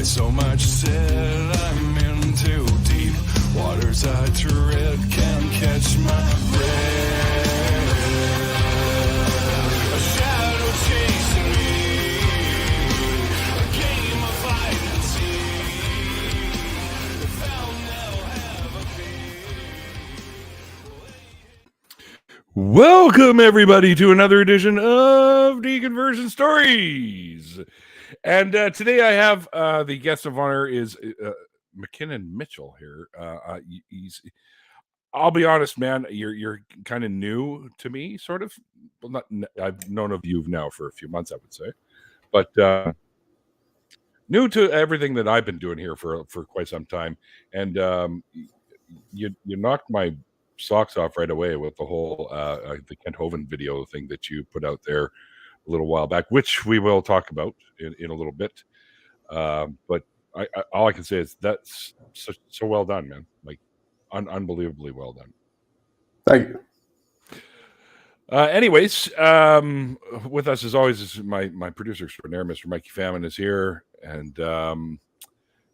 so much said, I'm in too deep. Waters I tread can't catch my breath. A shadow chasing me, a game of hide and seek. If I'll now have a bee. Welcome everybody to another edition of Deconversion Stories. And today I have the guest of honor is McKinnon Mitchell here. I'll be honest, man, you're kind of new to me, sort of. Well, I've known of you now for a few months, I would say, but new to everything that I've been doing here for quite some time. And you knocked my socks off right away with the whole the Kent Hovand video thing that you put out there a little while back, which we will talk about in a little bit. But all I can say is that's so well done, man. Like unbelievably well done. Thank you. Anyways, with us as always is my producer extraordinaire, Mr. Mikey Famine is here. And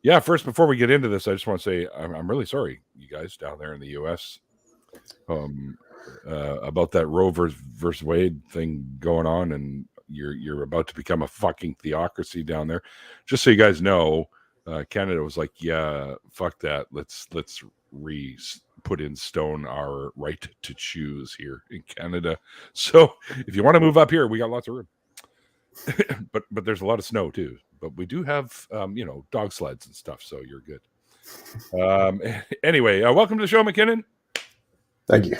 yeah, first, before we get into this, I just want to say I'm really sorry, you guys down there in the U.S. About that Roe versus Wade thing going on, and you're about to become a fucking theocracy down there. Just so you guys know, Canada was like, yeah, fuck that. Let's put in stone our right to choose here in Canada. So if you want to move up here, we got lots of room. but there's a lot of snow too. But we do have dog sleds and stuff, so you're good. Anyway, welcome to the show, McKinnon. Thank you.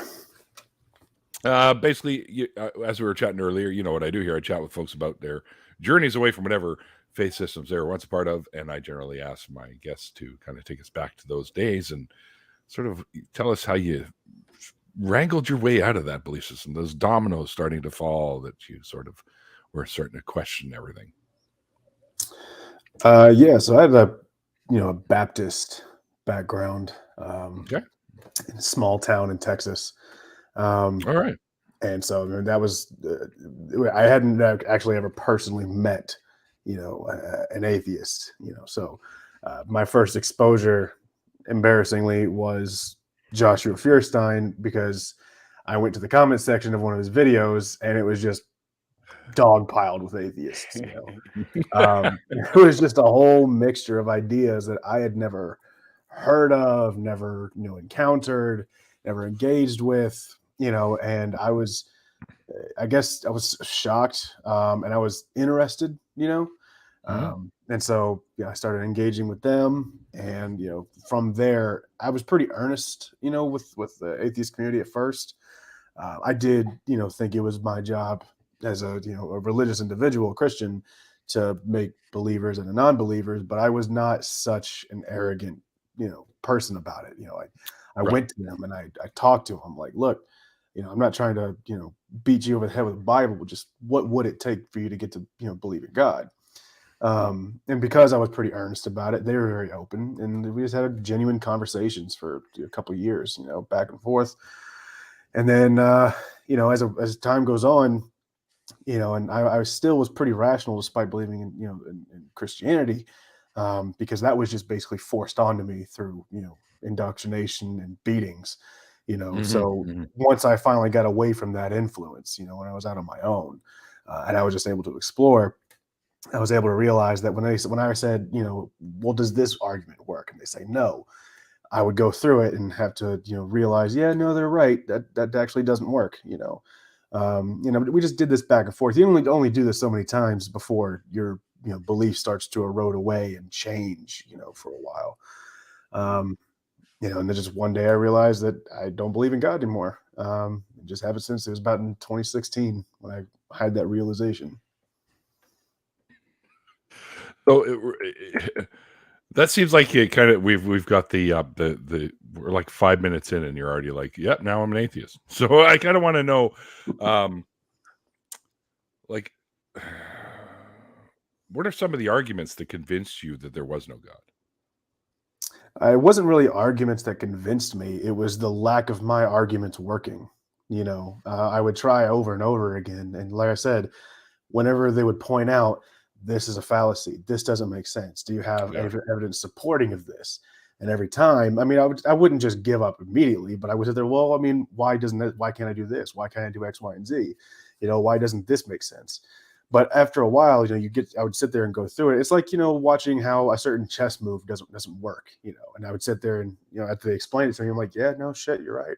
Basically, as we were chatting earlier, you know what I do here. I chat with folks about their journeys away from whatever faith systems they were once a part of, and I generally ask my guests to kind of take us back to those days and sort of tell us how you wrangled your way out of that belief system, those dominoes starting to fall that you sort of were starting to question everything. Yeah, so I had a Baptist background. Okay. In a small town in Texas. All right. And so that was, I hadn't actually ever personally met, an atheist, so my first exposure, embarrassingly, was Joshua Feuerstein, because I went to the comment section of one of his videos and it was just dogpiled with atheists. It was just a whole mixture of ideas that I had never heard of, never encountered, never engaged with, and I was shocked, and I was interested, and so I started engaging with them, and from there I was pretty earnest, with the atheist community at first. I did think it was my job as a religious individual, Christian, to make believers and non-believers, but I was not such an arrogant person about it. I Right. went to them and I talked to them like, look, I'm not trying to, beat you over the head with the Bible, but just what would it take for you to get to, believe in God? And because I was pretty earnest about it, they were very open, and we just had genuine conversations for a couple of years, back and forth. And then, as time goes on, and I still was pretty rational despite believing in Christianity. Because that was just basically forced onto me through, indoctrination and beatings, So once I finally got away from that influence, when I was out on my own, and I was just able to explore, I was able to realize that when I said, well, does this argument work? And they say no, I would go through it and have to, realize, yeah, no, they're right. That actually doesn't work. We just did this back and forth. You only do this so many times before your belief starts to erode away and change, for a while. And then just one day I realized that I don't believe in God anymore. Just haven't since. It was about in 2016 when I had that realization. So that seems like it kind of we've got the we're like 5 minutes in and you're already like, yep, now I'm an atheist. So I kind of want to know, like, what are some of the arguments that convinced you that there was no God? It wasn't really arguments that convinced me. It was the lack of my arguments working. I would try over and over again. And like I said, whenever they would point out this is a fallacy. This doesn't make sense. Do you have Yeah. evidence supporting of this? And every time, I mean, I wouldn't just give up immediately, but I would sit there, well, I mean, why can't I do this? Why can't I do X, Y, and Z? Why doesn't this make sense? But after a while, I would sit there and go through it. It's like, watching how a certain chess move doesn't work, and I would sit there and, after they explain it to me, I'm like, yeah, no shit, you're right.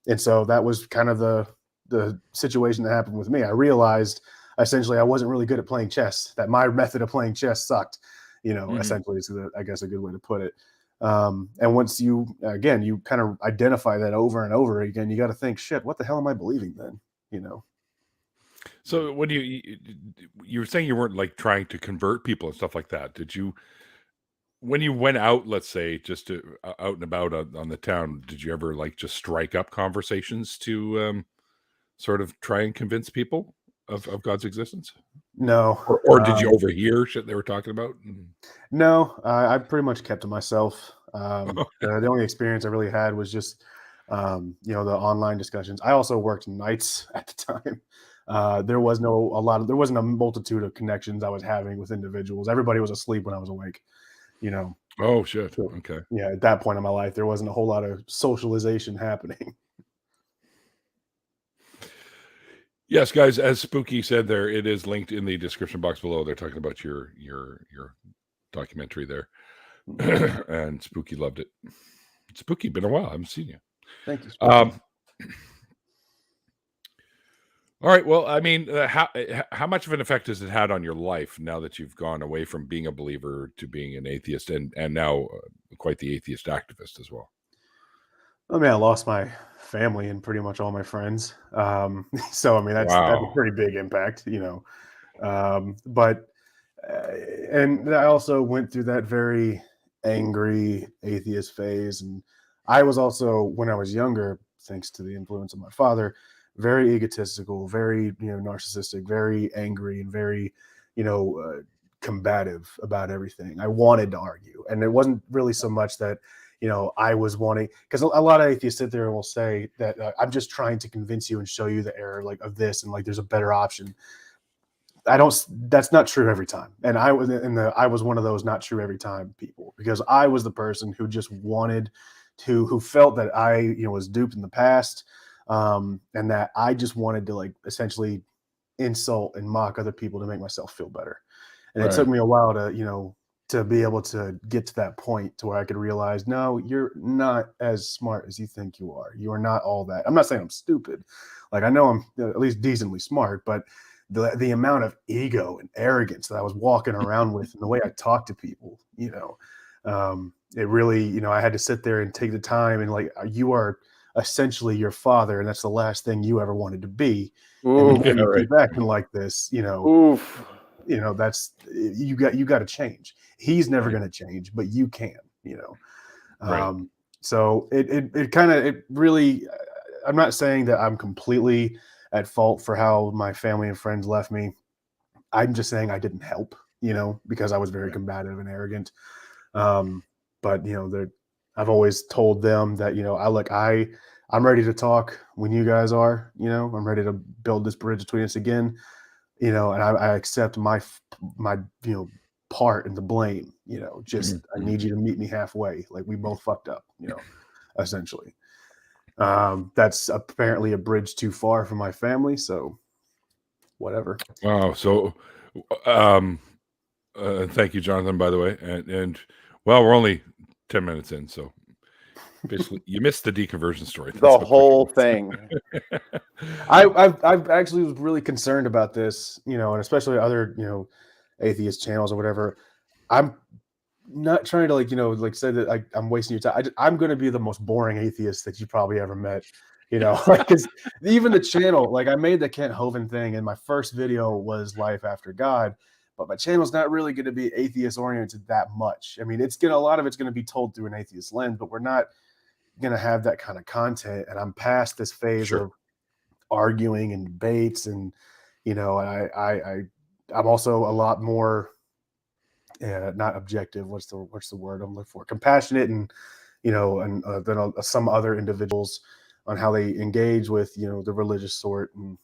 And so that was kind of the situation that happened with me. I realized essentially I wasn't really good at playing chess, that my method of playing chess sucked, essentially is, I guess, a good way to put it. And once you kind of identify that over and over again, you got to think, shit, what the hell am I believing then? So when you were saying you weren't like trying to convert people and stuff like that, did you, when you went out, let's say, just to, out and about on the town, did you ever like just strike up conversations to sort of try and convince people of God's existence? No. Or did you overhear shit they were talking about? No, I pretty much kept to myself. The only experience I really had was just, the online discussions. I also worked nights at the time. There wasn't a multitude of connections I was having with individuals. Everybody was asleep when I was awake, Oh shit. So, Okay. yeah, at that point in my life, there wasn't a whole lot of socialization happening. Yes, guys, as Spooky said there, it is linked in the description box below. They're talking about your documentary there. And Spooky loved it. Spooky, been a while. I haven't seen you. Thank you. All right. Well, I mean, how much of an effect has it had on your life now that you've gone away from being a believer to being an atheist and now quite the atheist activist as well? I mean, I lost my family and pretty much all my friends. So, I mean, that's a pretty big impact, but and I also went through that very angry atheist phase. And I was also, when I was younger, thanks to the influence of my father, very egotistical, very, narcissistic, very angry, and very, combative about everything. I wanted to argue. And it wasn't really so much that, I was wanting, because a lot of atheists sit there and will say that I'm just trying to convince you and show you the error like of this, and like there's a better option. That's not true every time. And I was one of those not true every time people, because I was the person who just wanted who felt that I, was duped in the past. And that I just wanted to like essentially insult and mock other people to make myself feel better. And It took me a while to be able to get to that point to where I could realize, no, you're not as smart as you think you are. You are not all that. I'm not saying I'm stupid. Like, I know I'm at least decently smart, but the amount of ego and arrogance that I was walking around with and the way I talk to people, it really, I had to sit there and take the time and like, you are essentially your father, and that's the last thing you ever wanted to be. And then you keep acting like this, that's you got to change. He's never going to change, but you can, So it kind of really, I'm not saying that I'm completely at fault for how my family and friends left me. I'm just saying I didn't help, because I was very combative and arrogant. But I've always told them that, I'm ready to talk when you guys are, I'm ready to build this bridge between us again, and I accept my part in the blame, I need you to meet me halfway. Like, we both fucked up, essentially. That's apparently a bridge too far for my family, so whatever. Wow. So, thank you, Jonathan, by the way. And well, we're only 10 minutes in, so basically you missed the deconversion story. That's the whole thing. I've actually was really concerned about this, and especially other, atheist channels or whatever. I'm not trying to say that I'm wasting your time. I'm going to be the most boring atheist that you probably ever met. Because even the channel, like, I made the Kent Hovand thing, and my first video was Life After God, but my channel's not really going to be atheist oriented that much. I mean, a lot of it's going to be told through an atheist lens, but we're not going to have that kind of content. And I'm past this phase of arguing and debates, and I'm also a lot more not objective. What's the word I'm looking for? Compassionate, and than some other individuals on how they engage with the religious sort. And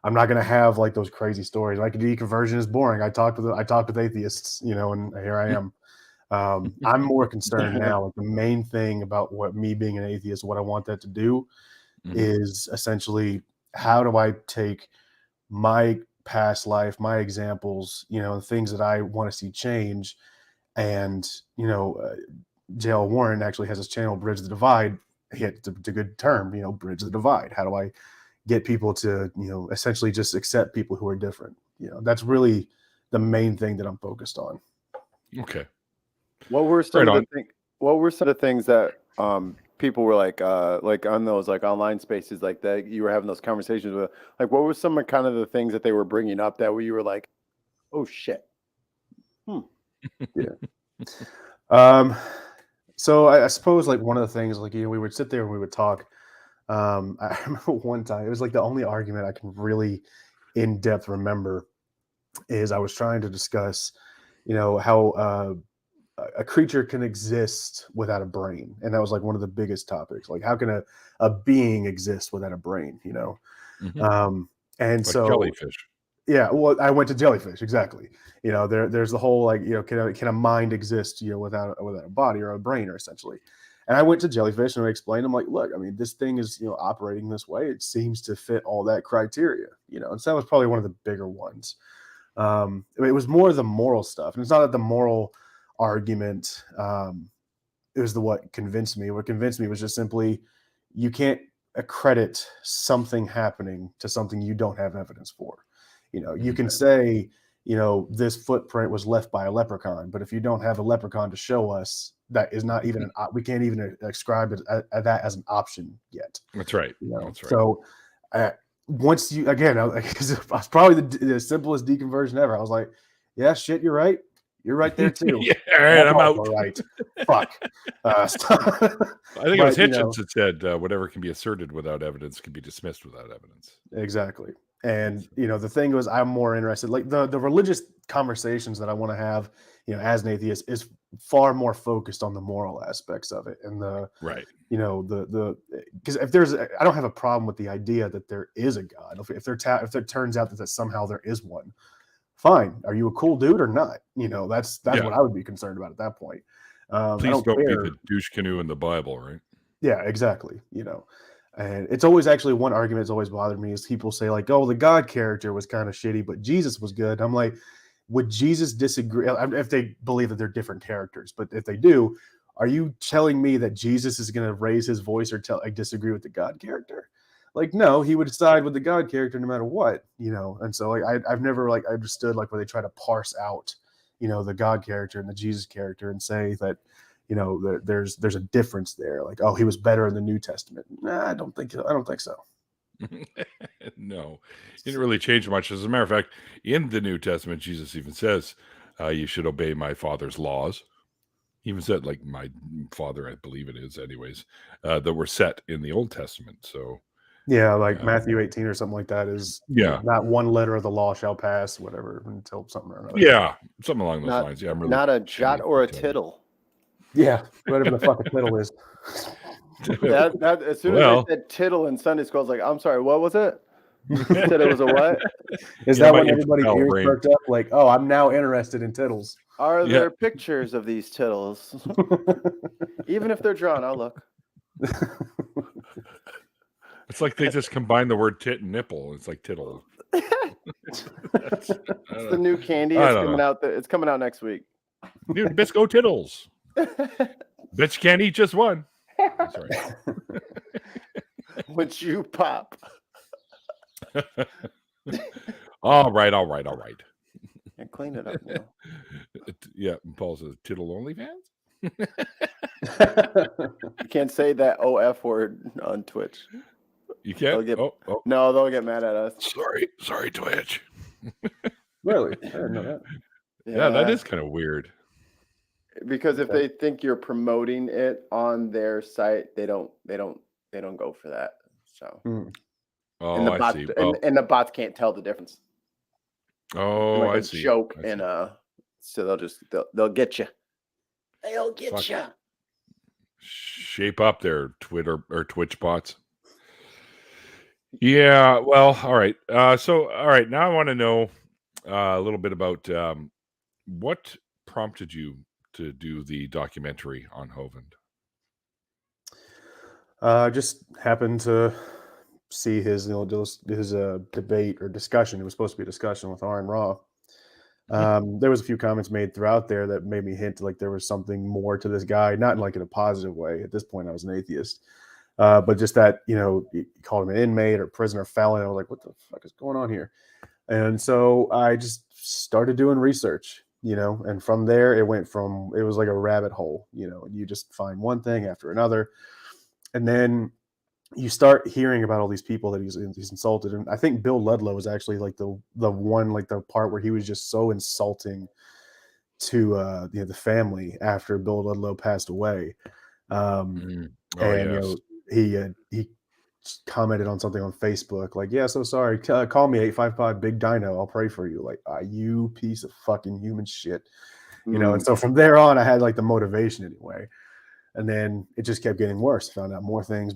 I'm not going to have like those crazy stories. Like deconversion is boring. I talked with atheists, you know, and here I am. I'm more concerned now. Like the main thing about what me being an atheist, what I want that to do is essentially, how do I take my past life, my examples, you know, things that I want to see change. And, you know, J.L. Warren actually has his channel, Bridge the Divide. He had a good term, you know, bridge the divide. How do I get people to, you know, essentially just accept people who are different? You know, that's really the main thing that I'm focused on. Okay. What were some of the things that people were like on those like online spaces like that you were having those conversations with? Like, what were some of kind of the things that they were bringing up that you were like, oh shit? Yeah. So I suppose like one of the things, like, you know, we would sit there and we would talk. I remember one time, it was like the only argument I can really in depth remember is I was trying to discuss, you know, how a creature can exist without a brain. And that was like one of the biggest topics. Like, how can a being exist without a brain, you know? And like so jellyfish. Yeah, well, I went to jellyfish, exactly. You know, there's the whole like, you know, can a mind exist, you know, without a body or a brain, or essentially. And I went to jellyfish and I explained, I'm like, look, I mean, this thing is, you know, operating this way. It seems to fit all that criteria, you know. And so that was probably one of the bigger ones. I mean, it was more the moral stuff, and it's not that the moral argument it was what convinced me. What convinced me was just simply, you can't accredit something happening to something you don't have evidence for. You know, you can say, you know, this footprint was left by a leprechaun, but if you don't have a leprechaun to show us, that is not even we can't even ascribe it, that as an option yet. That's right. You know? That's right. So once you, again, I was probably the simplest deconversion ever. I was like, yeah, shit, you're right. You're right there too. Yeah, all right, I'm out. Right. Fuck. I think it was Hitchens that said, whatever can be asserted without evidence can be dismissed without evidence. Exactly. And, you know, the thing was, I'm more interested, like the religious conversations that I want to have, you know, as an atheist is far more focused on the moral aspects of it. And the, right. You know, because if there's, I don't have a problem with the idea that there is a God. If it turns out that somehow there is one, fine. Are you a cool dude or not? You know, that's what I would be concerned about at that point. Please don't be the douche canoe in the Bible, right? Yeah, exactly. You know, and it's always actually one argument that's always bothered me is people say like, oh, the God character was kind of shitty, but Jesus was good. I'm like, would Jesus disagree if they believe that they're different characters? But if they do, are you telling me that Jesus is going to raise his voice or disagree with the God character? Like, no, he would side with the God character no matter what, you know? And so like, I've never like understood like where they try to parse out, you know, the God character and the Jesus character and say that, you know, there's a difference there. Like, oh, he was better in the New Testament. Nah, I don't think so. No, he didn't really change much. As a matter of fact, in the New Testament, Jesus even says, you should obey my Father's laws. He even said, like, my Father, I believe it is anyways, that were set in the Old Testament. So yeah, like Matthew 18 or something like that is, you know, not one letter of the law shall pass, whatever, until something or another. Yeah, something along those lines. Yeah, I'm really not a jot or a tittle. Yeah, whatever the fuck a tittle is. That as soon as I said tittle in Sunday school, I was like, I'm sorry, what was it? You said it was a what? Is that when everybody's ears perked up? Like, oh, I'm now interested in tittles. Are there pictures of these tittles? Even if they're drawn, I'll look. It's like they just combine the word tit and nipple. It's like tittle. It's the new candy. It's coming out. It's coming out next week. New Bisco Tittles. Bet you can't eat just one. That's right. Would you pop? All right. And clean it up now. Yeah, Paul says tittle only fans. You can't say that OF word on Twitch. You can't. No, they'll get mad at us. Sorry, Twitch. Really? I didn't know that. Yeah, that is kind of weird. Because if they think you're promoting it on their site, they don't go for that. So. Oh, and the bots, I see. And the bots can't tell the difference. Oh, like I see. Joke so they'll get you. They'll get you. Shape up there, Twitter or Twitch bots. Yeah. Well, all right. So, all right. Now I want to know a little bit about what prompted you to do the documentary on Hovand. Just happened to see his, his debate or discussion. It was supposed to be a discussion with Aaron Raw. There was a few comments made throughout there that made me hint like there was something more to this guy, not like in a positive way. At this point, I was an atheist, but just that you called him an inmate or prisoner felon. I was like, what the fuck is going on here? And so I just started doing research, and from there it was like a rabbit hole, and you just find one thing after another, and then you start hearing about all these people that he's insulted. And I think Bill Ludlow was actually like the one, like the part where he was just so insulting to the family after Bill Ludlow passed away. Oh, And yes. he commented on something on Facebook like, yeah, so sorry, call me 855 Big Dino, I'll pray for you. Like, you piece of fucking human shit. And so from there on I had like the motivation anyway. And then it just kept getting worse. I found out more things.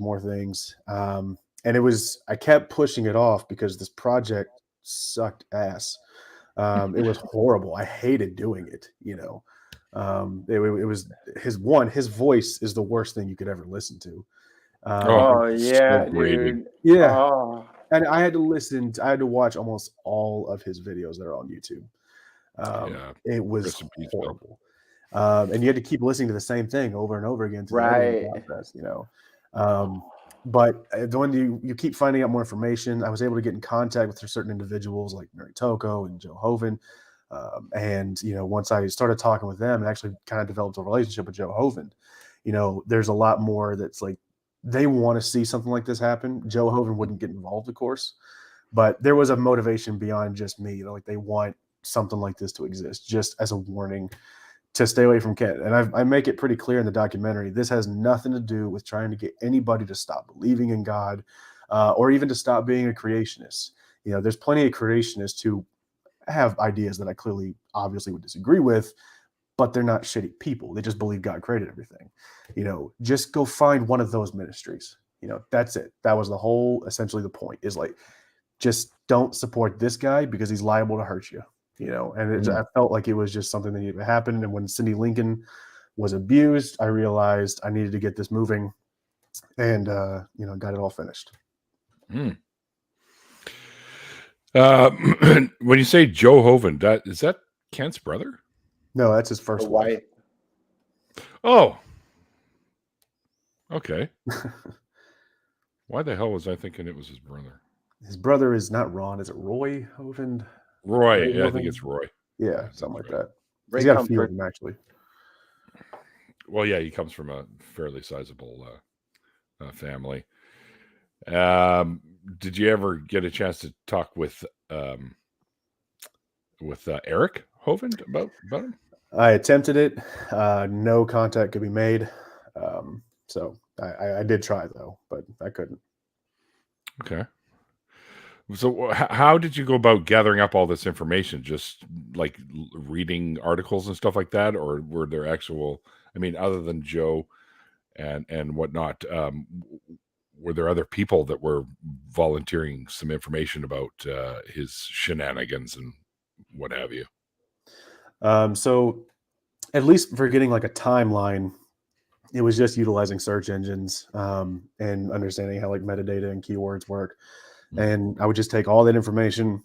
And I kept pushing it off because this project sucked ass. It was horrible. I hated doing it, it was his voice is the worst thing you could ever listen to. Yeah, so grating. dude. Yeah. Oh. And I had to watch almost all of his videos that are on YouTube. Yeah. It was Rest in peace, Bill. horrible. And you had to keep listening to the same thing over and over again to the editing process, but when you keep finding out more information, I was able to get in contact with certain individuals like Mary Toko and Joe Hovand. And once I started talking with them and actually kind of developed a relationship with Joe Hovand, there's a lot more that's like they want to see something like this happen. Joe Hovand wouldn't get involved, of course, but there was a motivation beyond just me. Like they want something like this to exist, just as a warning to stay away from Kent. And I make it pretty clear in the documentary, this has nothing to do with trying to get anybody to stop believing in God or even to stop being a creationist. There's plenty of creationists who have ideas that I clearly, obviously would disagree with, but they're not shitty people. They just believe God created everything. Just go find one of those ministries. That's it. That was essentially the point is like, just don't support this guy because he's liable to hurt you. And I felt like it was just something that needed to happen. And when Cindy Lincoln was abused, I realized I needed to get this moving and, got it all finished. When you say Joe Hovand, is that Kent's brother? No, that's his first wife. Oh, okay. Why the hell was I thinking it was his brother? His brother is not Ron. Is it Roy Hovand? Roy. Yeah, I think it's Roy. Yeah, something like that. Ray He's got a Comfort. few of them, actually. Well, yeah, he comes from a fairly sizable family. Did you ever get a chance to talk with Eric Hovand about him? I attempted it. No contact could be made. So I did try though, but I couldn't. Okay. So how did you go about gathering up all this information? Just like reading articles and stuff like that? Or were there actual, other than Joe and whatnot, were there other people that were volunteering some information about his shenanigans and what have you? So at least for getting like a timeline, it was just utilizing search engines and understanding how like metadata and keywords work. And I would just take all that information,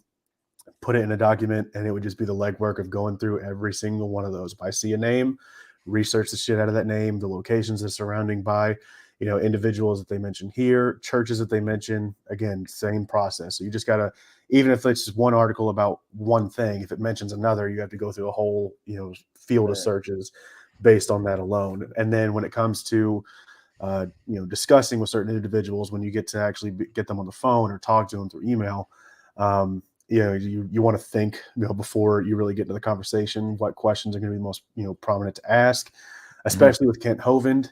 put it in a document, and it would just be the legwork of going through every single one of those. If I see a name, research the shit out of that name, the locations that's surrounding by, individuals that they mention here, churches that they mention, again, same process. So you just got to, even if it's just one article about one thing, if it mentions another, you have to go through a whole, field of searches based on that alone. And then when it comes to, discussing with certain individuals, when you get to actually get them on the phone or talk to them through email, you want to think, before you really get into the conversation, what questions are going to be most, prominent to ask, especially with Kent Hovand.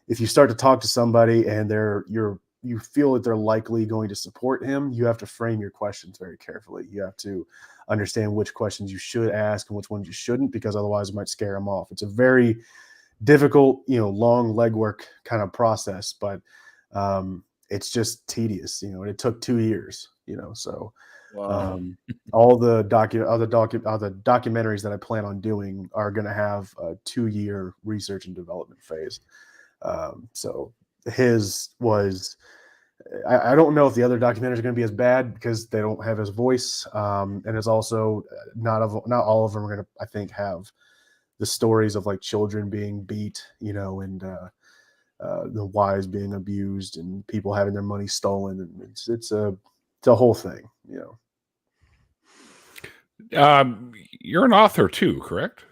If you start to talk to somebody and you feel that they're likely going to support him, you have to frame your questions very carefully. You have to understand which questions you should ask and which ones you shouldn't, because otherwise it might scare them off. It's a very difficult, long legwork kind of process, but it's just tedious, and it took 2 years, so Wow. all the documentaries that I plan on doing are going to have a 2-year research and development phase. So his was, I don't know if the other documentaries are going to be as bad because they don't have his voice. And it's also not all of them are going to, I think, have the stories of like children being beat, and the wives being abused and people having their money stolen. And it's a whole thing, You're an author too, correct?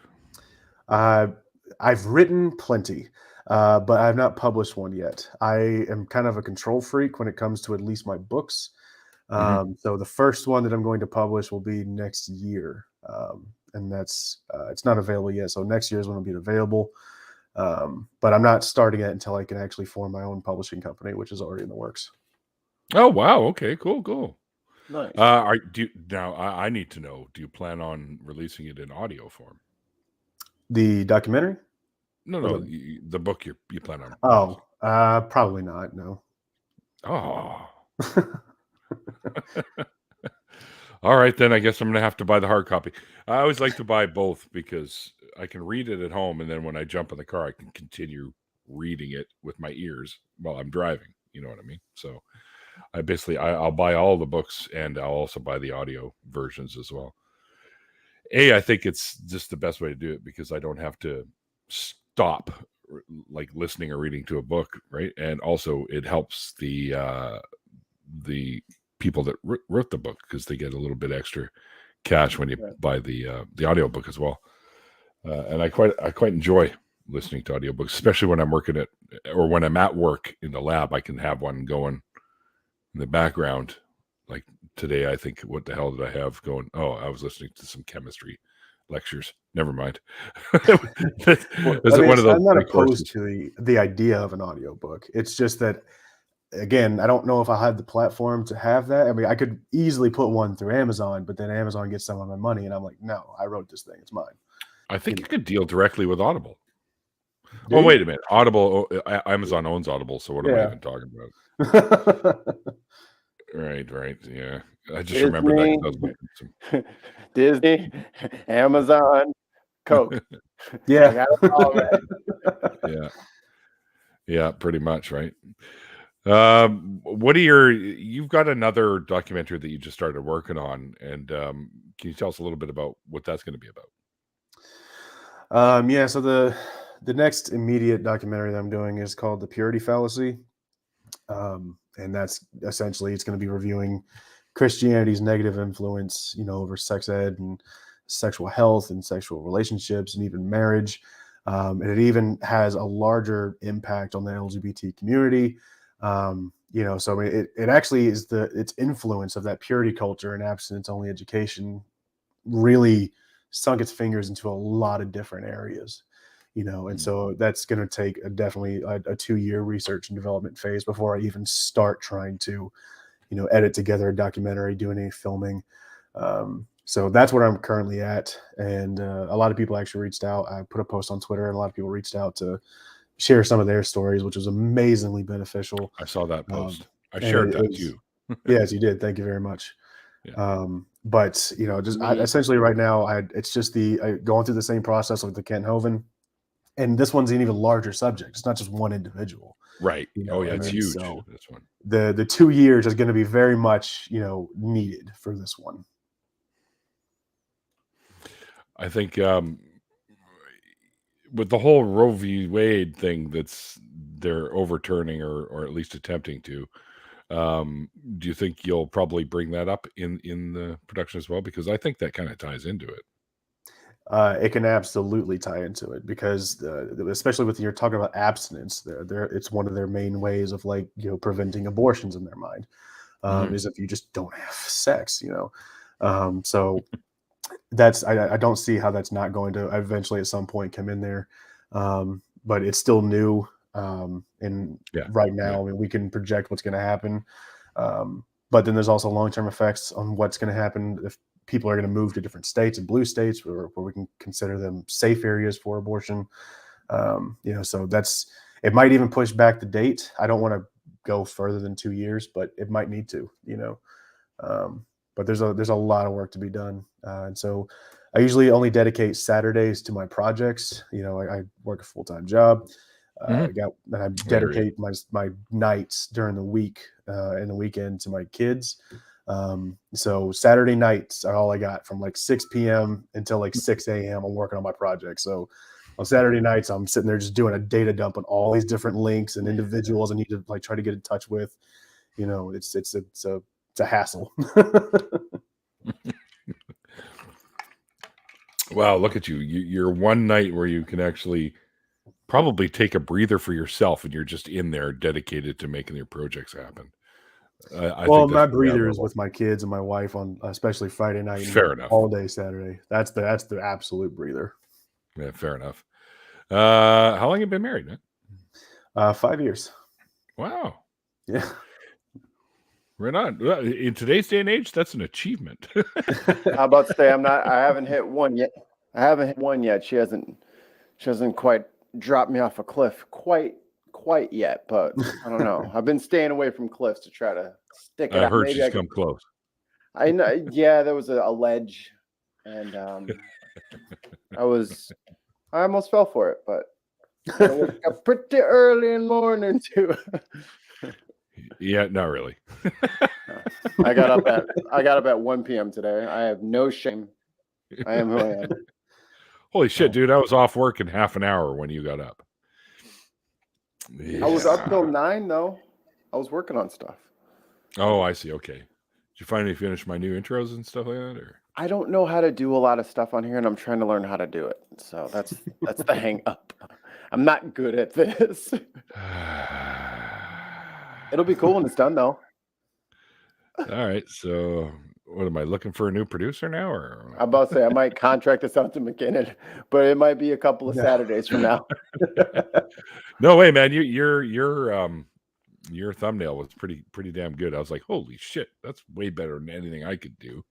I've written plenty, but I've not published one yet. I am kind of a control freak when it comes to at least my books. So the first one that I'm going to publish will be next year. And that's it's not available yet. So next year is when it'll be available. But I'm not starting it until I can actually form my own publishing company, which is already in the works. Oh, wow. Okay, cool. Nice. I need to know, do you plan on releasing it in audio form? The documentary? No, the book you plan on. Oh, probably not. No. Oh. All right, then I guess I'm gonna have to buy the hard copy. I always like to buy both because I can read it at home, and then when I jump in the car, I can continue reading it with my ears while I'm driving. You know what I mean? So I'll buy all the books, and I'll also buy the audio versions as well. I think it's just the best way to do it because I don't have to stop like listening or reading to a book, right? And also it helps the people that wrote the book because they get a little bit extra cash when you buy the audiobook as well. And I quite enjoy listening to audiobooks, especially when I'm working or when I'm at work in the lab. I can have one going in the background. Like today, I think, what the hell did I have going? Oh, I was listening to some chemistry lectures. Never mind. I'm not opposed to the idea of an audiobook. It's just that, again, I don't know if I have the platform to have that. I mean, I could easily put one through Amazon, but then Amazon gets some of my money, and I'm like, no, I wrote this thing. It's mine. I think you could deal directly with Audible. Oh, wait a minute. Audible, Amazon owns Audible, so what am I even talking about? Right. Yeah. I just remember that. Disney, Amazon, Coke. Yeah. Yeah, pretty much, right? You've got another documentary that you just started working on, and can you tell us a little bit about what that's going to be about? So the next immediate documentary that I'm doing is called The Purity Fallacy. And that's essentially, it's going to be reviewing Christianity's negative influence, over sex ed and sexual health and sexual relationships and even marriage. And it even has a larger impact on the LGBT community. So I mean, it actually is its influence of that purity culture and abstinence only education really sunk its fingers into a lot of different areas. And so that's going to take definitely a 2-year research and development phase before I even start trying to, edit together a documentary, do any filming. So that's where I'm currently at. And a lot of people actually reached out. I put a post on Twitter, and a lot of people reached out to share some of their stories, which was amazingly beneficial. I saw that post. I shared that too. Yes, you did. Thank you very much. Yeah. But essentially right now, it's just going through the same process with the Kent Hovand. And this one's an even larger subject. It's not just one individual. Right. It's huge. So this one. The 2 years is going to be very much, needed for this one. I think with the whole Roe v. Wade thing they're overturning or at least attempting to, do you think you'll probably bring that up in the production as well? Because I think that kind of ties into it. It can absolutely tie into it because especially with you're talking about abstinence, it's one of their main ways of preventing abortions in their mind, is if you just don't have sex, so that's I don't see how that's not going to eventually at some point come in there, but it's still new, and right now I mean we can project what's going to happen, but then there's also long-term effects on what's going to happen if people are going to move to different states and blue states where we can consider them safe areas for abortion. So it might even push back the date. I don't want to go further than 2 years, but it might need to, but there's a lot of work to be done. And so I usually only dedicate Saturdays to my projects. I work a full-time job. And I dedicate my nights during the week and the weekend to my kids. So Saturday nights are all I got from like 6 p.m. until like 6 a.m. I'm working on my project. So on Saturday nights, I'm sitting there just doing a data dump on all these different links and individuals I need to like try to get in touch with. It's a hassle. Wow, look at you. You're one night where you can actually probably take a breather for yourself, and you're just in there dedicated to making your projects happen. I think my breather is with my kids and my wife on especially Friday night. Fair enough. All day Saturday. That's the absolute breather. Yeah, fair enough. How long have you been married, man? 5 years. Wow. Yeah. Right on. In today's day and age, that's an achievement. How about to say I haven't hit one yet. She hasn't quite dropped me off a cliff quite yet, but I don't know. I've been staying away from cliffs to try to stick it out. I heard she's come close. I know. Yeah, there was a ledge, and I almost fell for it, but I woke up pretty early in the morning too. Yeah, not really. I got up at 1 p.m. today. I have no shame. I am who I am. Holy shit, dude! I was off work in half an hour when you got up. Yeah. I was up till 9 though. I was working on stuff. Oh, I see. Okay. Did you finally finish my new intros and stuff like that, or? I don't know how to do a lot of stuff on here, and I'm trying to learn how to do it. So that's the hang up. I'm not good at this. It'll be cool when it's done, though. All right. So, what am I looking for? A new producer now, or? I'm about to say I might contract this out to McKinnon, but it might be a couple of Saturdays from now. No way, man. Your thumbnail was pretty damn good. I was like, holy shit, that's way better than anything I could do.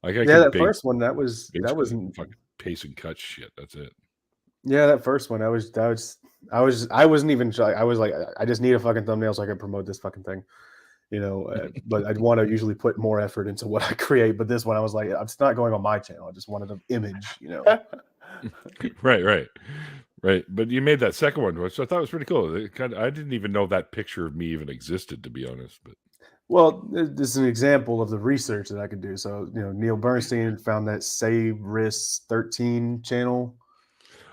Like, first one that wasn't fucking pace and cut shit. That's it. Yeah, that first one I wasn't even shy. I was like, I just need a fucking thumbnail so I can promote this fucking thing, but I'd want to usually put more effort into what I create. But this one I was like, it's not going on my channel. I just wanted an image, Right. But you made that second one, which I thought was pretty cool. I didn't even know that picture of me even existed, to be honest. But well, this is an example of the research that I could do. So, Neil Bernstein found that Save Risk 13 channel.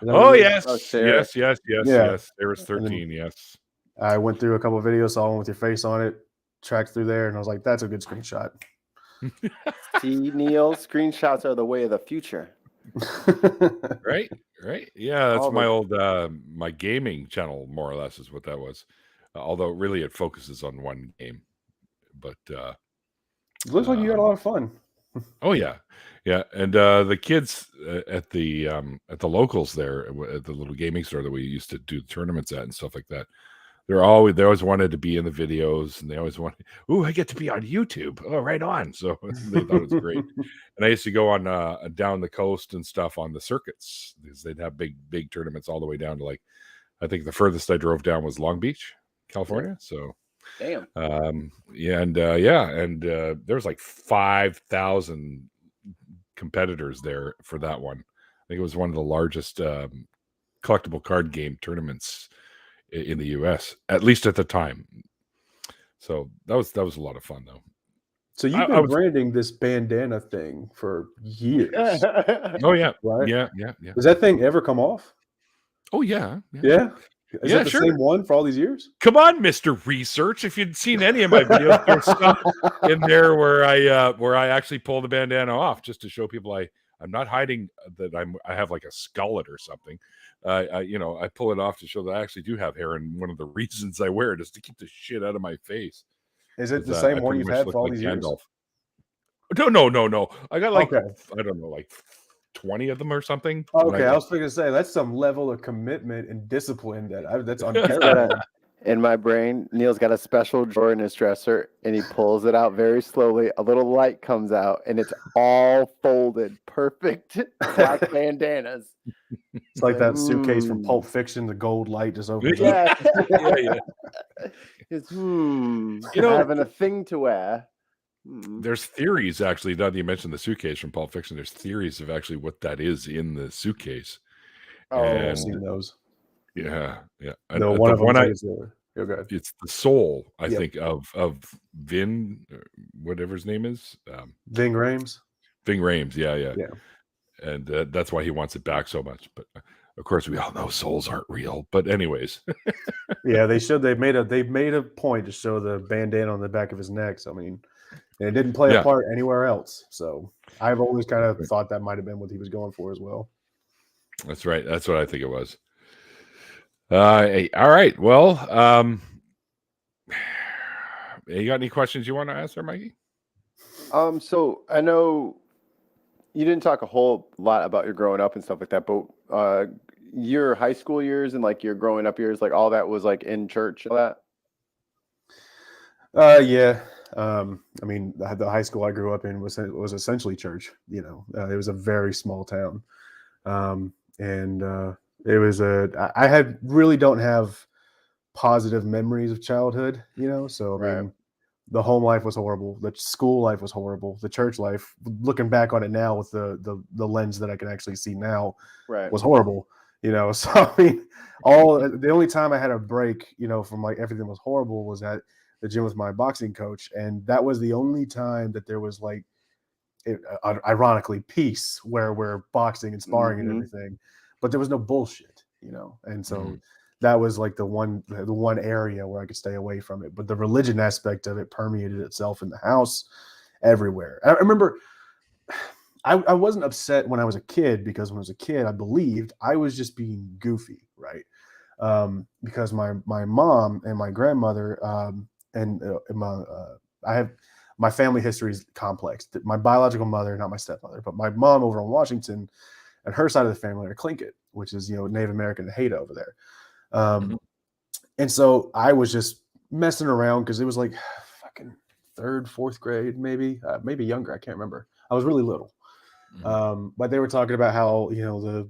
Oh, yes. Yes. There was 13, yes. I went through a couple of videos, saw one with your face on it, tracked through there, and I was like, that's a good screenshot. See, Neil, screenshots are the way of the future. Right. Yeah, that's my old my gaming channel, more or less, is what that was. Although really it focuses on one game. But it looks like you had a lot of fun. Oh yeah. And the kids at the locals there at the little gaming store that we used to do tournaments at and stuff like that, they always wanted to be in the videos, and they always wanted, I get to be on YouTube. Oh, right on. So they thought it was great. And I used to go on down the coast and stuff on the circuits, because they'd have big tournaments all the way down to, like, I think the furthest I drove down was Long Beach, California. So damn. And there was like 5,000 competitors there for that one. I think it was one of the largest collectible card game tournaments in the US, at least at the time. So that was a lot of fun, though. So you've been branding this bandana thing for years. Oh yeah, right? Yeah. Does that thing ever come off? Oh yeah. Is that the same one for all these years? Come on, Mr. Research. If you'd seen any of my videos, there's stuff in there where I actually pull the bandana off, just to show people I'm not hiding that I have like a skullet or something. I pull it off to show that I actually do have hair, and one of the reasons I wear it is to keep the shit out of my face. Is it the same one you've had for all these years? No. I got I don't know, like 20 of them or something. Okay, I was going to say that's some level of commitment and discipline that's unparalleled. In my brain, Neil's got a special drawer in his dresser, and he pulls it out very slowly. A little light comes out, and it's all folded, perfect black bandanas. It's like that suitcase from Pulp Fiction. The gold light just opens. Yeah. It's know, having a thing to wear. There's theories actually. Now that you mentioned the suitcase from Pulp Fiction, there's theories of actually what that is in the suitcase. Oh, I've seen those. Yeah. No, And one the of them one is the go ahead. it's the soul, I Yep. think, of Vin, whatever his name is. Ving Rhames. Ving Rhames, yeah. Yeah. And that's why he wants it back so much. But of course, we all know souls aren't real. But anyways, Yeah, they made a point to show the bandana on the back of his neck. So I mean, and it didn't play a part anywhere else. So I've always kind of thought that might have been what he was going for as well. That's right. That's what I think it was. All right. Well, you got any questions you want to ask there, Mikey? So I know you didn't talk a whole lot about your growing up and stuff like that, but your high school years and like your growing up years, like all that was like in church, all that? Yeah. I mean, the high school I grew up in was essentially church. You know, it was a very small town, and it was I really don't have positive memories of childhood. You know, so I mean, the home life was horrible. The school life was horrible. The church life, looking back on it now with the lens that I can actually see now, was horrible. You know, so I mean, the only time I had a break, you know, from like everything was horrible was at the gym with my boxing coach, and that was the only time that there was like, ironically, peace where we're boxing and sparring and everything, but there was no bullshit, you know, and so that was like the one area where I could stay away from it. But the religion aspect of it permeated itself in the house, everywhere. I remember I wasn't upset when I was a kid, because when I was a kid, I believed I was just being goofy, right? Because my mom and my grandmother I have my family history is complex. My biological mother, not my stepmother, but my mom over in Washington, and her side of the family are Tlingit, which is, you know, Native American Haida over there. And so I was just messing around because it was like fucking 3rd, 4th grade, maybe younger. I can't remember. I was really little. But they were talking about how, you know,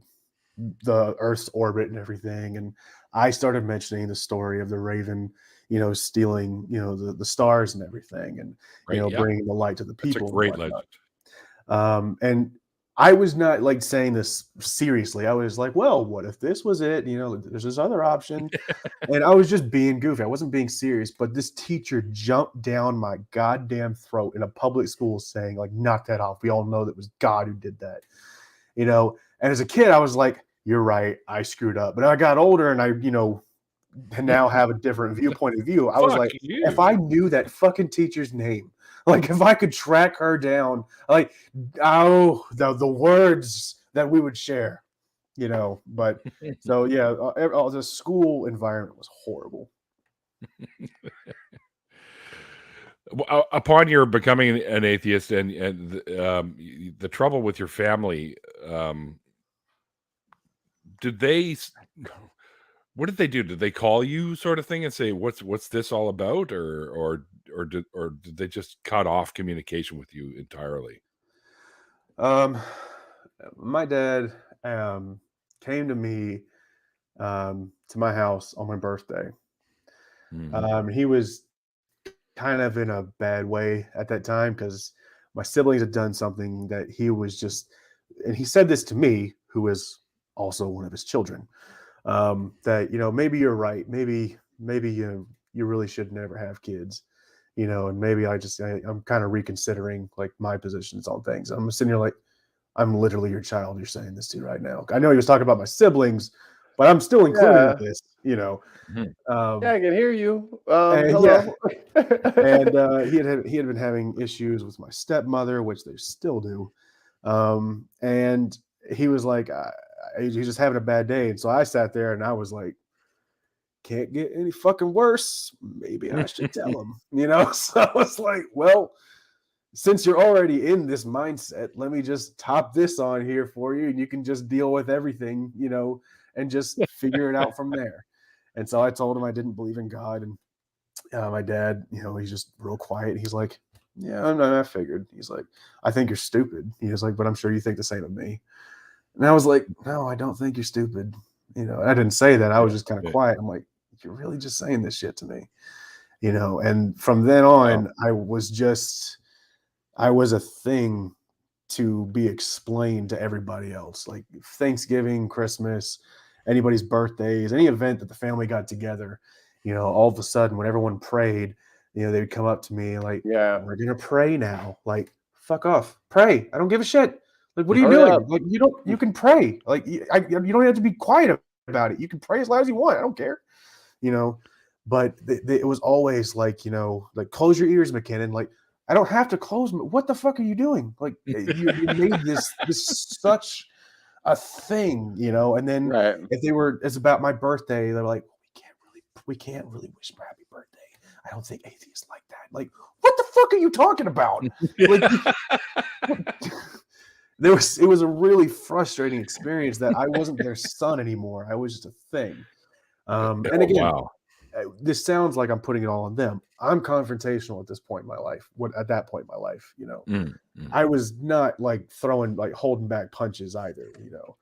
the Earth's orbit and everything. And I started mentioning the story of the raven, you know, stealing, you know, the stars and everything, and, you know, bringing the light to the people. That's a great legend. And I was not like saying this seriously. I was like, well, what if this was it? You know, there's this other option. And I was just being goofy. I wasn't being serious, but this teacher jumped down my goddamn throat in a public school saying, like, knock that off. We all know that it was God who did that, you know? And as a kid, I was like, you're right, I screwed up. But I got older and I, you know, now have a different viewpoint of view. I was like, if I knew that fucking teacher's name, like if I could track her down, like, oh, the words that we would share, you know. But so yeah, the school environment was horrible. Upon your becoming an atheist and the trouble with your family, what did they do? Did they call you, sort of thing, and say, what's this all about, or did they just cut off communication with you entirely? My dad came to me to my house on my birthday. He was kind of in a bad way at that time because my siblings had done something that he was just, and he said this to me, who is also one of his children, that, you know, maybe you're right. Maybe you really should never have kids, you know, and maybe I'm kind of reconsidering like my positions on things. I'm sitting here like, I'm literally your child you're saying this to right now. I know he was talking about my siblings, but I'm still included in this, you know. Yeah, I can hear you. Hello. And he had been having issues with my stepmother, which they still do. And he was like, he's just having a bad day. And so I sat there and I was like, can't get any fucking worse. Maybe I should tell him, you know? So I was like, well, since you're already in this mindset, let me just top this on here for you, and you can just deal with everything, you know, and just figure it out from there. And so I told him I didn't believe in God. And my dad, you know, he's just real quiet. He's like, yeah, I figured. He's like, I think you're stupid. He was like, but I'm sure you think the same of me. And I was like, no, I don't think you're stupid. You know, and I didn't say that. I was just kind of quiet. I'm like, you're really just saying this shit to me. you know. And from then on, I was a thing to be explained to everybody else. Like Thanksgiving, Christmas, anybody's birthdays, any event that the family got together, you know, all of a sudden when everyone prayed, you know, they'd come up to me like, we're gonna pray now. Like, fuck off, pray. I don't give a shit. Like, what are you Hurry doing? up. Like, you can pray. Like, you don't have to be quiet about it. You can pray as loud as you want. I don't care, you know. But it was always like, you know, like, close your ears, McKinnon. Like, I don't have to close them. What the fuck are you doing? Like, you made this such a thing, you know. And then if it's about my birthday, they're like, we can't really wish for happy birthday. I don't think atheists like that. Like, what the fuck are you talking about? Like, it was a really frustrating experience that I wasn't their son anymore. I was just a thing. And again, this sounds like I'm putting it all on them. I'm confrontational at this point in my life. At that point in my life, you know, I was not like holding back punches either, you know.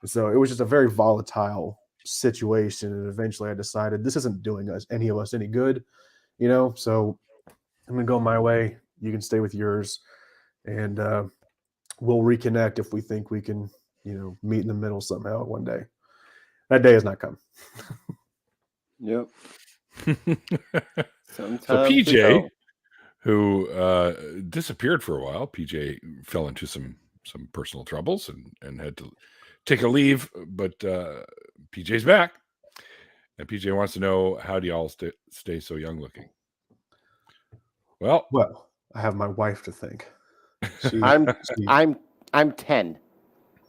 And so it was just a very volatile situation. And eventually I decided this isn't doing any of us any good, you know. So I'm going to go my way. You can stay with yours. And we'll reconnect if we think we can, you know, meet in the middle somehow one day. That day has not come. Yep. So PJ, who disappeared for a while, PJ fell into some personal troubles and had to take a leave, but PJ's back, and PJ wants to know, how do y'all stay so young looking? Well, I have my wife to thank. I'm 10.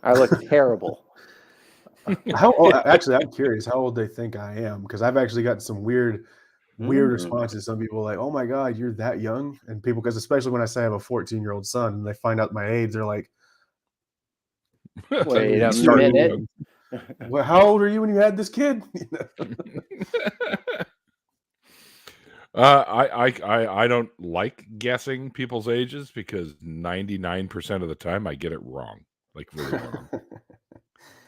I look terrible. Actually, I'm curious how old they think I am, because I've actually gotten some weird responses. Some people are like, "Oh my God, you're that young," and people, because especially when I say I have a 14-year-old son, and they find out my age, they're like, "Wait a minute, well, how old are you when you had this kid?" I don't like guessing people's ages, because 99% of the time I get it wrong, like really wrong.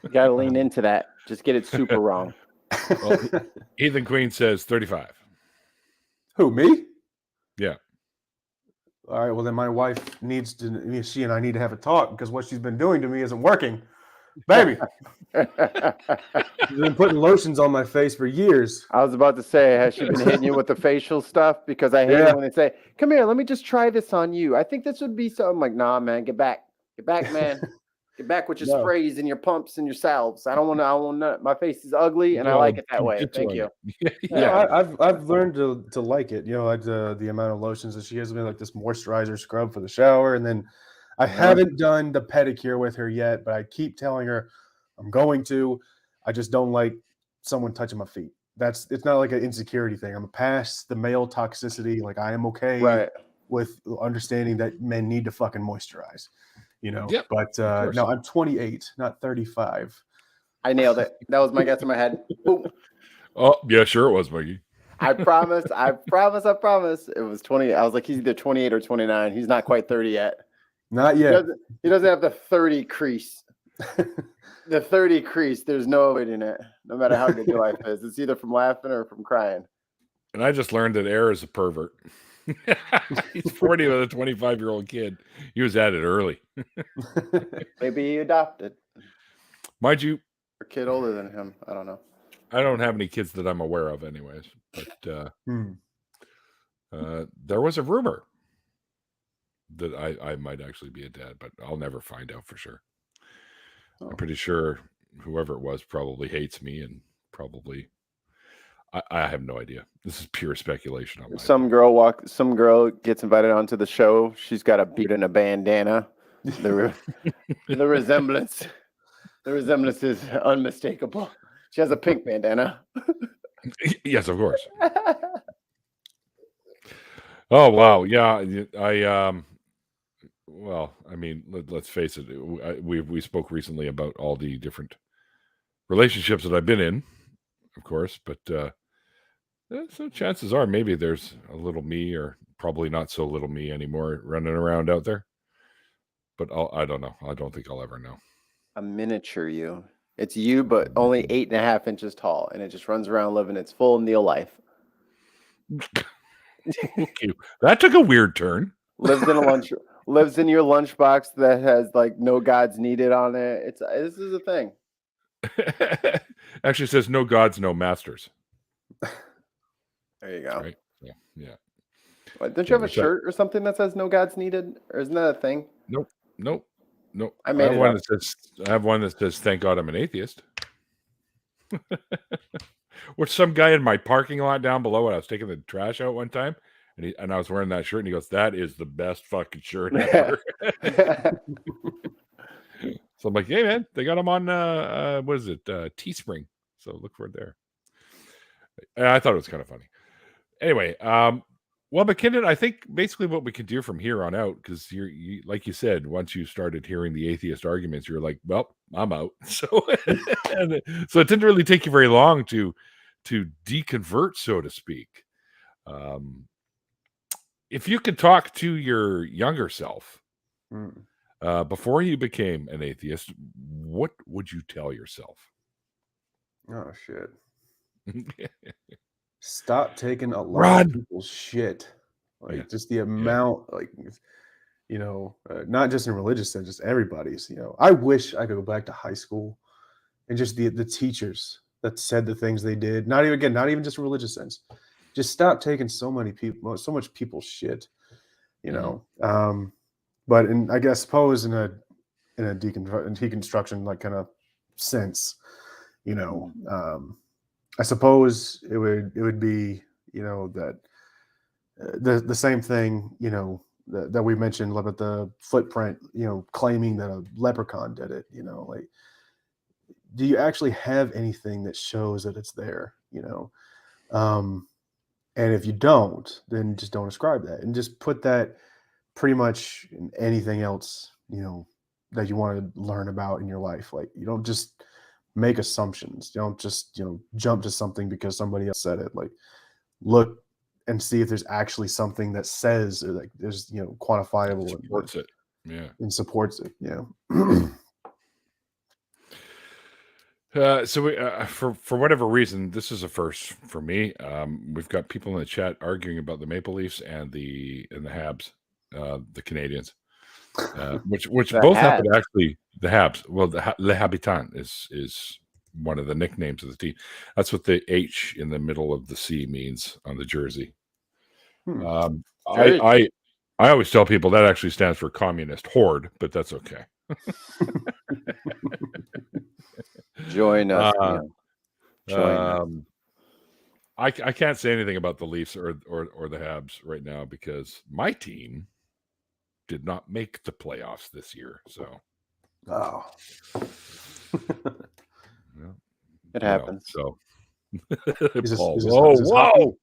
You gotta lean into that. Just get it super wrong. Well, Ethan Queen says 35. Who, me? Yeah. All right. Well, then my wife she and I need to have a talk, because what she's been doing to me isn't working. Baby, she's been putting lotions on my face for years. I was about to say, has she been hitting you with the facial stuff? Because I hate it when they say, "Come here, let me just try this on you. I think this would be so." I'm like, "Nah, man, get back, man, get back with your sprays and your pumps and your salves. I don't want. My face is ugly, and I like it that way. Thank you." I've learned to like it. You know, like the amount of lotions that she gives me, like this moisturizer scrub for the shower, and then I haven't done the pedicure with her yet, but I keep telling her I'm going to. I just don't like someone touching my feet. It's not like an insecurity thing. I'm past the male toxicity. Like, I am okay with understanding that men need to fucking moisturize, you know. Yep, but no, I'm 28, not 35. I nailed it. That was my guess in my head. Boom. Oh, yeah, sure it was, Mikey. I promise. It was 20. I was like, he's either 28 or 29. He's not quite 30 yet. Not yet. He doesn't have the 30 crease. The 30 crease, there's no avoiding it, no matter how good your life is. It's either from laughing or from crying. And I just learned that Air is a pervert. He's 40 with a 25-year-old kid. He was at it early. Maybe he adopted. Mind you, a kid older than him. I don't know. I don't have any kids that I'm aware of anyways. But there was a rumor that I might actually be a dad, but I'll never find out for sure. I'm pretty sure whoever it was probably hates me, and probably I have no idea. This is pure speculation on my Some girl gets invited onto the show. She's got a beard and a bandana. The resemblance is unmistakable. She has a pink bandana. Yes, of course. Oh wow, yeah. Well, I mean, let's face it. We spoke recently about all the different relationships that I've been in, of course. But so chances are maybe there's a little me, or probably not so little me anymore, running around out there. But I don't know. I don't think I'll ever know. A miniature you. It's you, but only 8.5 inches tall, and it just runs around living its full Neil life. Thank you. That took a weird turn. Lives in your lunchbox that has like no gods needed on it. This is a thing. Actually says no gods, no masters. There you go. Right? Yeah. What, don't you have a shirt or something that says no gods needed? Or isn't that a thing? Nope. I have one that says thank God I'm an atheist. Which some guy in my parking lot down below when I was taking the trash out one time, and I was wearing that shirt, and he goes, "That is the best fucking shirt ever." So I'm like, "Hey man, they got them on what is it, Teespring? So look for it there." And I thought it was kind of funny. Anyway, well, McKinnon, I think basically what we can do from here on out, because you like you said, once you started hearing the atheist arguments, you're like, "Well, I'm out." So, so it didn't really take you very long to deconvert, so to speak. If you could talk to your younger self before you became an atheist, what would you tell yourself? Oh shit. Stop taking a lot of people's shit. Like just the amount, like, you know, not just in religious sense, just everybody's, you know. I wish I could go back to high school and just the teachers that said the things they did. Not even just in religious sense. Just stop taking so much people's shit, you know. But I suppose in a deconstruction like kind of sense, you know, I suppose it would be, you know, that the same thing, you know, that we mentioned about the footprint, you know, claiming that a leprechaun did it, you know, like, do you actually have anything that shows that it's there, you know? And if you don't, then just don't ascribe that, and just put that pretty much in anything else, you know, that you want to learn about in your life. Like, you don't just make assumptions. You don't just, you know, jump to something because somebody else said it. Like, look and see if there's actually something that says, or like there's, you know, quantifiable and supports it. Yeah. And supports it. Yeah. So we, for whatever reason, this is a first for me. We've got people in the chat arguing about the Maple Leafs and the Habs, the Canadians, which both happen to actually the Habs. Well, Le Habitant is one of the nicknames of the team. That's what the H in the middle of the C means on the jersey. I always tell people that actually stands for communist horde, but that's okay. Join us. I can't say anything about the Leafs or the Habs right now because my team did not make the playoffs this year. So, it happens. So, whoa!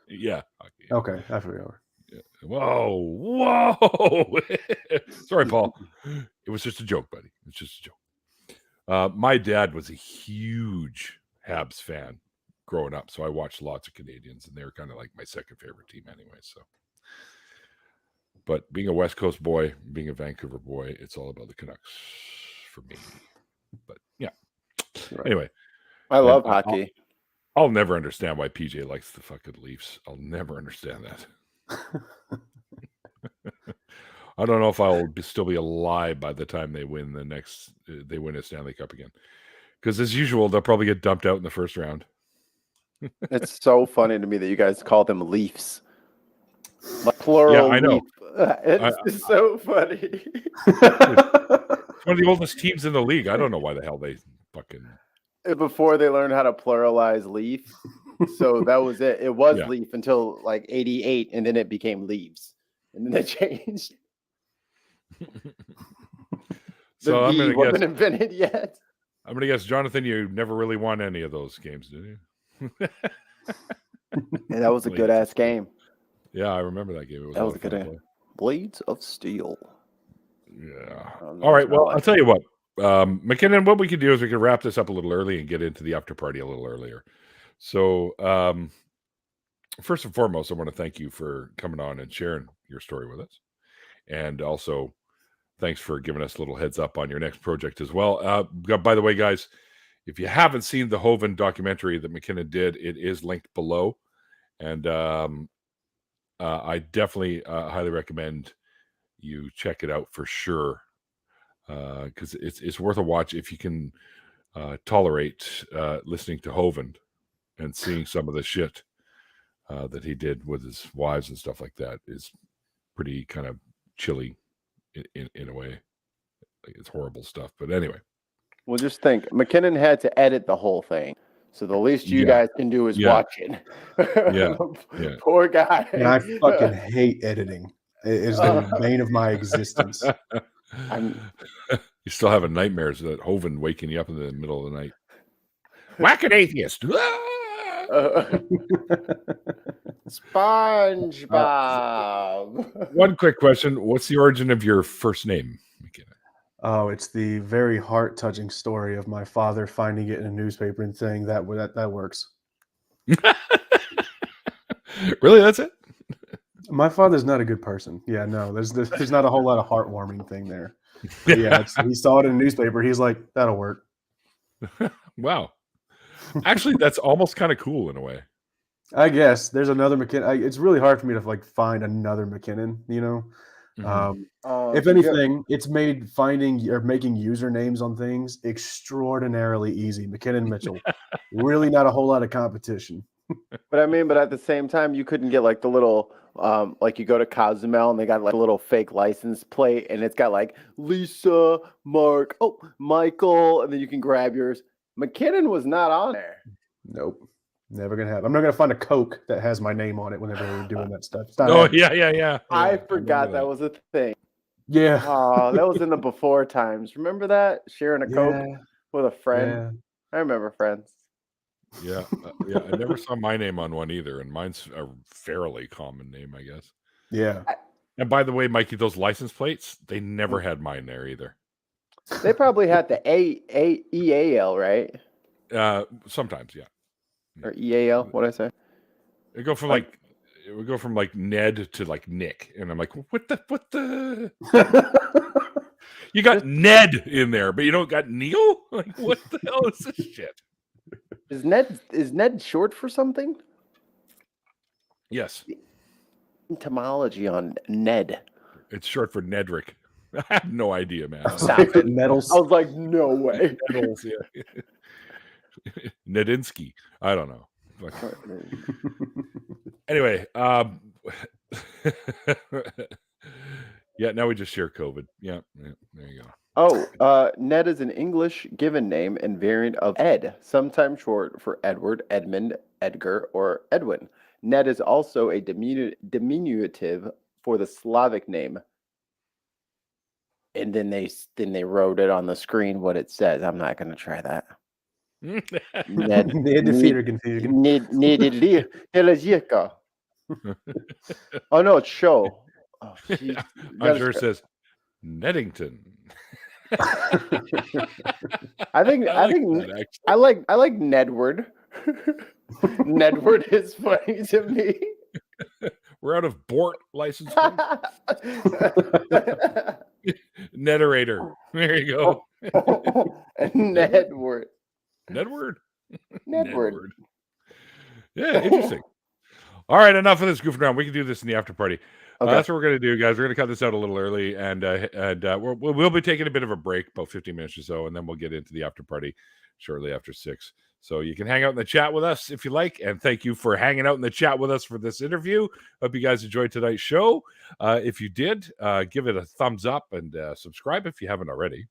Yeah. Okay, I forgot. Yeah. Whoa! Sorry, Paul. It was just a joke, buddy. It's just a joke. My dad was a huge Habs fan growing up, so I watched lots of Canadians, and they were kind of like my second favorite team anyway. So, but being a West Coast boy, being a Vancouver boy, it's all about the Canucks for me. But yeah. Right. Anyway, I love hockey. I'll never understand why PJ likes the fucking Leafs. I'll never understand that. I don't know if I'll still be alive by the time they win they win a Stanley Cup again. Because as usual, they'll probably get dumped out in the first round. It's so funny to me that you guys call them Leafs. Like plural. Yeah, I know. It's so funny. It's one of the oldest teams in the league. I don't know why the hell they fucking... Before they learned how to pluralize Leaf. So that was it. It was Leaf until like 88, and then it became Leaves. And then they changed. So I'm going to wasn't invented yet. I'm going to guess, Jonathan, you never really won any of those games, did you? Yeah, that was a good ass game. Yeah, I remember that game. That was a good game. Blades of Steel. Yeah. All right. Well, I'll tell you what, McKinnon, what we could do is we could wrap this up a little early and get into the after party a little earlier. So, first and foremost, I want to thank you for coming on and sharing your story with us. And also, thanks for giving us a little heads up on your next project as well. By the way, guys, if you haven't seen the Hovand documentary that McKinnon did, it is linked below. And I definitely highly recommend you check it out for sure, because it's worth a watch if you can tolerate listening to Hovand and seeing some of the shit that he did with his wives and stuff like that is pretty kind of chilly in a way. It's horrible stuff, but anyway. Well, just think, McKinnon had to edit the whole thing, so the least you guys can do is watch it. Yeah. Poor guy. And I fucking hate editing. It is the bane of my existence. You still having nightmares that Hovand waking you up in the middle of the night. Whack an atheist. SpongeBob. Uh, One quick question. What's the origin of your first name, McKinnon? Oh, it's the very heart-touching story of my father finding it in a newspaper and saying that works. Really? That's it? My father's not a good person. Yeah, no, there's not a whole lot of heartwarming thing there. But yeah, he saw it in a newspaper. He's like, that'll work. Wow. Actually, that's almost kind of cool in a way. I guess there's another McKinnon. It's really hard for me to like find another McKinnon, you know. Mm-hmm. If anything, it's made finding or making usernames on things extraordinarily easy. McKinnon Mitchell, really not a whole lot of competition. But at the same time, you couldn't get like the little, like you go to Cozumel and they got like a little fake license plate and it's got like Lisa, Mark, Michael, and then you can grab yours. McKinnon was not on there. Nope. Never gonna happen. I'm not gonna find a Coke that has my name on it whenever we're doing that stuff. Yeah. I forgot that was a thing. Yeah. Oh, that was in the before times. Remember that? Sharing a Coke with a friend. Yeah. I remember friends. Yeah. I never saw my name on one either, and mine's a fairly common name, I guess. Yeah. And by the way, Mikey, those license plates, they never had mine there either. They probably had the EAL, right? Sometimes, yeah. Or EAL, what'd I say? It would go from like Ned to like Nick, and I'm like, what the? You got Ned in there, but you don't got Neil. Like, what the hell is this shit? Is Ned short for something? Yes. Etymology on Ned. It's short for Nedrick. I have no idea, man. Stop it. Nettles. I was like, no way. Nettles, yeah. Nedinsky. I don't know. Anyway, yeah, now we just share COVID. Yeah, there you go. Ned is an English given name and variant of Ed, sometimes short for Edward, Edmund, Edgar, or Edwin. Ned is also a diminutive for the Slavic name. And then they wrote it on the screen what it says. I'm not going to try that. Ned, oh no, it's show. Oh, I'm sure it says Neddington. I think I like Nedward. Nedward is funny to me. We're out of Bort license. Nederator. There you go. Nedward. Nedward. Yeah, interesting. All right, enough of this goofing around. We can do this in the after party. Okay. That's what we're going to do, guys. We're going to cut this out a little early, and we'll be taking a bit of a break, about 15 minutes or so, and then we'll get into the after party shortly after 6. So you can hang out in the chat with us if you like, and thank you for hanging out in the chat with us for this interview. Hope you guys enjoyed tonight's show. If you did, give it a thumbs up and subscribe if you haven't already.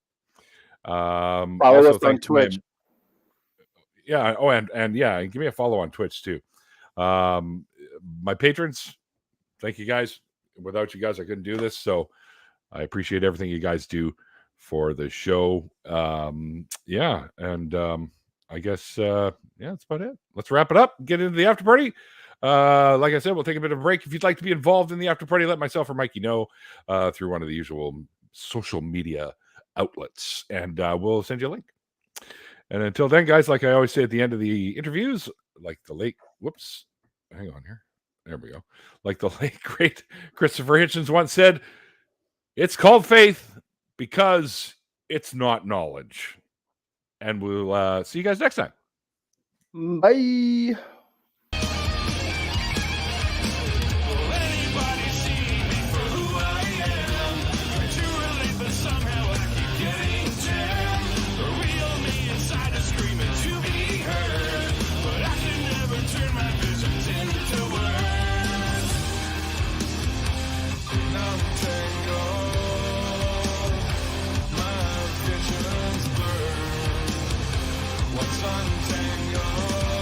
Follow us on Twitch. Yeah. Oh, and yeah, give me a follow on Twitch too. My patrons, thank you guys. Without you guys, I couldn't do this. So I appreciate everything you guys do for the show. Yeah. And I guess, that's about it. Let's wrap it up. Get into the after party. Like I said, we'll take a bit of a break. If you'd like to be involved in the after party, let myself or Mikey know through one of the usual social media outlets, and we'll send you a link. And until then, guys, like I always say at the end of the interviews, like the late, hang on here. There we go. Like the late, great Christopher Hitchens once said, it's called faith because it's not knowledge. And we'll see you guys next time. Bye. Untangle.